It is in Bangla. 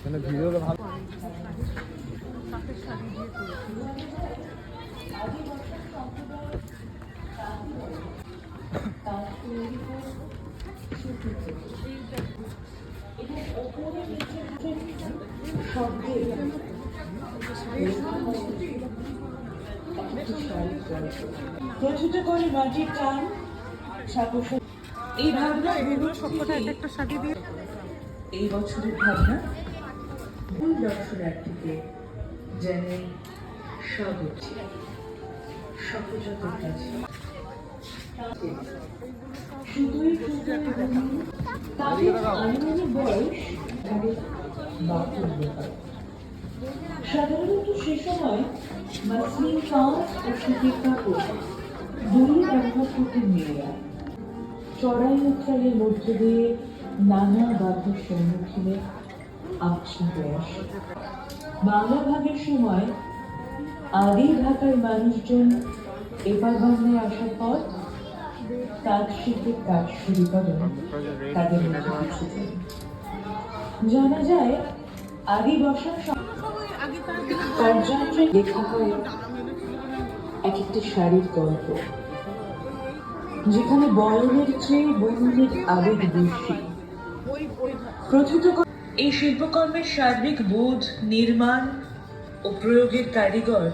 মানে ভিডিওটা ভালো। প্রচুর করে মাটির টান এই ভাবনা একটা শাড়ি দিয়ে এই বছরের ভাবনা ভুল দর্শনার্থীকে জানাই স্বাগত সহজতার কাছে শুধুই তাদের আনুমানিক বয়স সাধারণত সে সময় মাসলিন কাঁচ ও সুতির কাপড় দুই ব্যবহার করতেন মেয়েরা। চড়াই উত্তালের মধ্য দিয়ে নানা বাধার সম্মুখীনে আচ্ছা হয়ে আসে। বাংলা ভাগের সময় আদি ঢাকার মানুষজন এপার বাংলায় আসার পর তাঁত শিল্পের কাজ শুরু করেন তাদের মধ্যে কিছুদিন। জানা যায় আদি বসার কার্যন্ত্রে লেখা হয় এক একটা শাড়ির গল্প, যেখানে বয়নের চেয়ে বন্ধুদের আবেগ বেশি। প্রথিত এই শিল্পকর্মের সার্বিক বোধ, নির্মাণ ও প্রয়োগের কারিগর